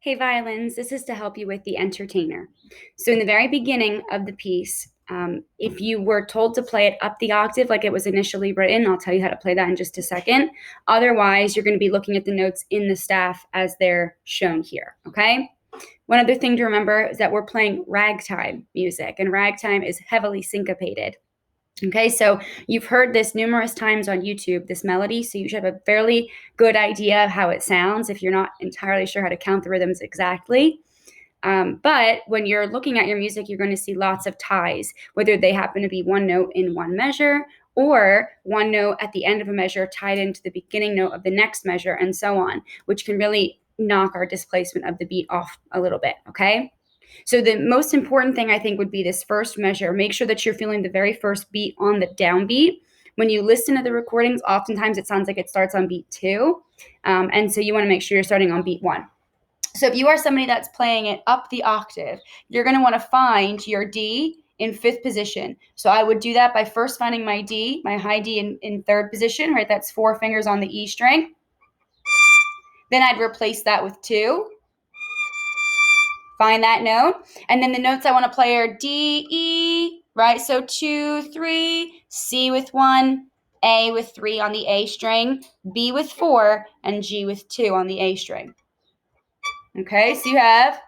Hey violins, this is to help you with the entertainer. So in the very beginning of the piece, if you were told to play it up the octave like it was initially written, I'll tell you how to play that in just a second. Otherwise, you're going to be looking at the notes in the staff as they're shown here, okay? One other thing to remember is that we're playing ragtime music, and ragtime is heavily syncopated. Okay, so you've heard this numerous times on YouTube, this melody, so you should have a fairly good idea of how it sounds if you're not entirely sure how to count the rhythms exactly. But when you're looking at your music, you're going to see lots of ties, whether they happen to be one note in one measure or one note at the end of a measure tied into the beginning note of the next measure and so on, which can really knock our displacement of the beat off a little bit, okay? So the most important thing I think would be this first measure. Make sure that you're feeling the very first beat on the downbeat. When you listen to the recordings, oftentimes it sounds like it starts on beat 2. And so you want to make sure you're starting on beat 1. So if you are somebody that's playing it up the octave, you're going to want to find your D in 5th position. So I would do that by first finding my D, my high D in 3rd position, right? That's 4 fingers on the E string. Then I'd replace that with 2. Find that note. And then the notes I want to play are D, E, right? So 2, 3, C with 1, A with 3 on the A string, B with 4, and G with 2 on the A string. Okay, so you have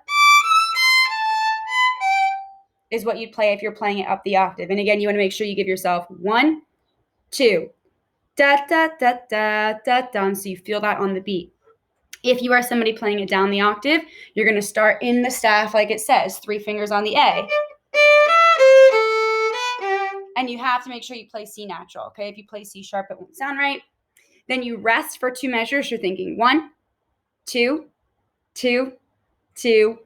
is what you'd play if you're playing it up the octave. And again, you want to make sure you give yourself 1, 2, da, da, da, da, da, da, so you feel that on the beat. If you are somebody playing it down the octave, you're going to start in the staff like it says, 3 fingers on the A. And you have to make sure you play C natural, okay? If you play C sharp, it won't sound right. Then you rest for 2 measures. You're thinking 1, 2, 2, 2,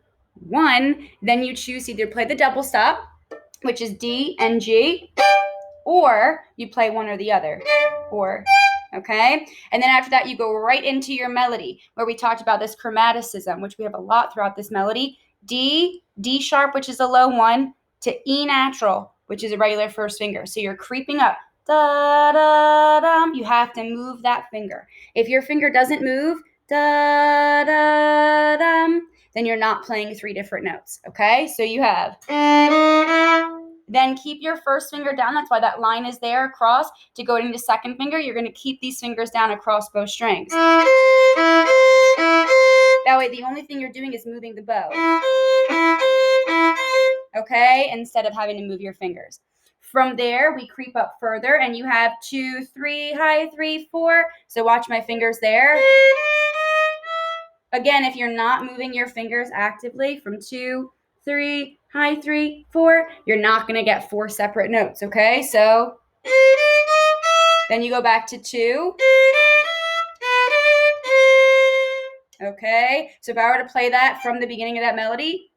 1. Then you choose either play the double stop, which is D and G, or you play one or the other, or, okay? And then after that, you go right into your melody, where we talked about this chromaticism, which we have a lot throughout this melody. D, D sharp, which is a low 1, to E natural, which is a regular first finger. So you're creeping up. Da, da, dum. You have to move that finger. If your finger doesn't move, da, da, dum, then you're not playing 3 different notes, okay? So you have... Then keep your first finger down. That's why that line is there across. To go into second finger, you're going to keep these fingers down across both strings. That way, the only thing you're doing is moving the bow. Okay? Instead of having to move your fingers. From there, we creep up further, and you have 2, 3, high 3, 4. So watch my fingers there. Again, if you're not moving your fingers actively from 2, 3, high 3, 4, you're not going to get 4 separate notes, okay? So then you go back to 2. Okay? So if I were to play that from the beginning of that melody.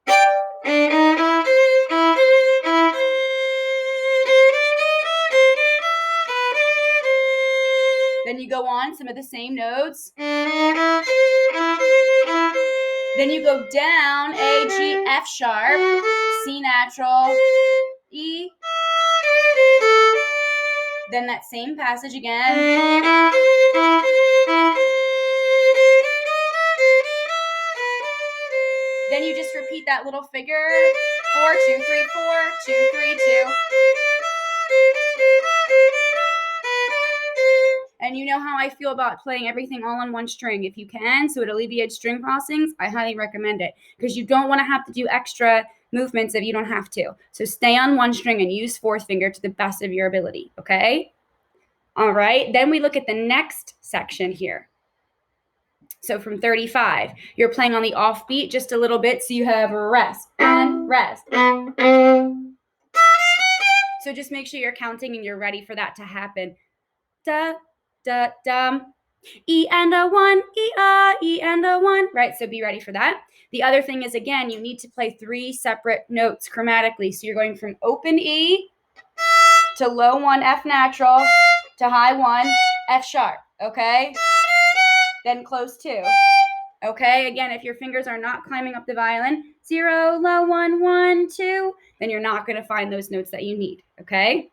Then you go on some of the same notes. Then you go down, A, G, F sharp, C natural, E. Then that same passage again. Then you just repeat that little figure. 4, 2, 3, 4, 2, 3, 2. And you know how I feel about playing everything all on one string. If you can, so it alleviates string crossings, I highly recommend it. Because you don't want to have to do extra movements if you don't have to. So stay on one string and use 4th finger to the best of your ability, okay? All right, then we look at the next section here. So from 35, you're playing on the offbeat just a little bit, so you have rest and rest. So just make sure you're counting and you're ready for that to happen. Da, da, dum. E and a 1, E and a 1, right? So be ready for that. The other thing is, again, you need to play 3 separate notes chromatically. So you're going from open E to low 1, F natural, to high 1, F sharp, okay? Then close 2, okay? Again, if your fingers are not climbing up the violin, 0, low 1, 1, 2, then you're not going to find those notes that you need, okay?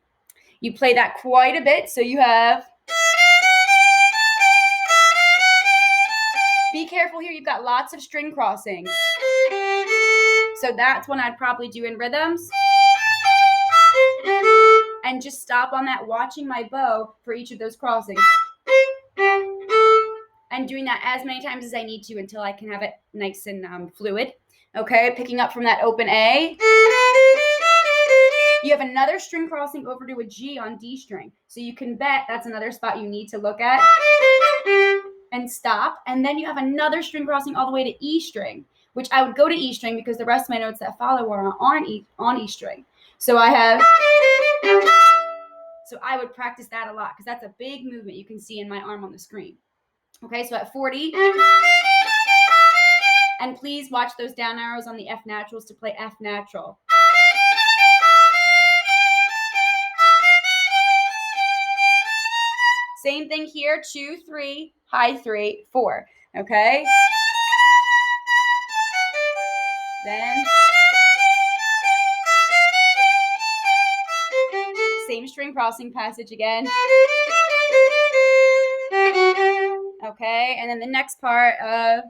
You play that quite a bit, so you have... Be careful here. you've got lots of string crossings. So that's one I'd probably do in rhythms. And just stop on that, watching my bow for each of those crossings. And doing that as many times as I need to until I can have it nice and fluid. Okay, picking up from that open A. You have another string crossing over to a G on D string. So you can bet that's another spot you need to look at. And stop. And then you have another string crossing all the way to E string, which I would go to E string because the rest of my notes that follow are on E string. So I would practice that a lot because that's a big movement you can see in my arm on the screen. Okay, so at 40, and please watch those down arrows on the F naturals to play F natural. Same thing here, 2, 3, high 3, 4, okay? Then, same string crossing passage again. Okay, and then the next part of,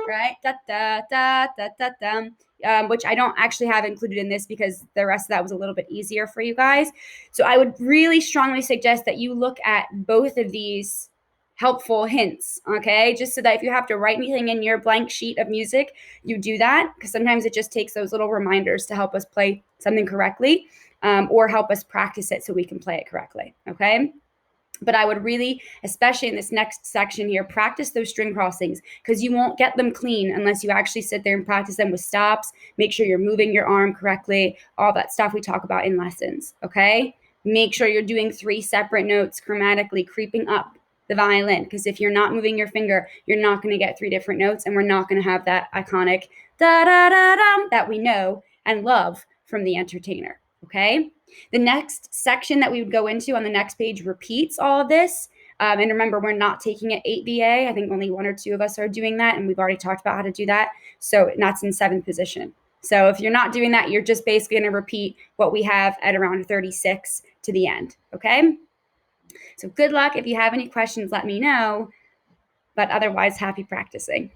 right, da da da da da da, which I don't actually have included in this because the rest of that was a little bit easier for you guys. So I would really strongly suggest that you look at both of these helpful hints, okay? Just so that if you have to write anything in your blank sheet of music, you do that, because sometimes it just takes those little reminders to help us play something correctly, or help us practice it so we can play it correctly, okay? But I would really, especially in this next section here, practice those string crossings because you won't get them clean unless you actually sit there and practice them with stops. Make sure you're moving your arm correctly, all that stuff we talk about in lessons, okay? Make sure you're doing 3 separate notes chromatically, creeping up the violin, because if you're not moving your finger, you're not going to get 3 different notes, and we're not going to have that iconic da-da-da-dum that we know and love from The Entertainer, okay? The next section that we would go into on the next page repeats all of this. And remember, we're not taking it 8VA. I think only 1 or 2 of us are doing that, and we've already talked about how to do that. So that's in 7th position. So if you're not doing that, you're just basically going to repeat what we have at around 36 to the end, okay? So good luck. If you have any questions, let me know. But otherwise, happy practicing.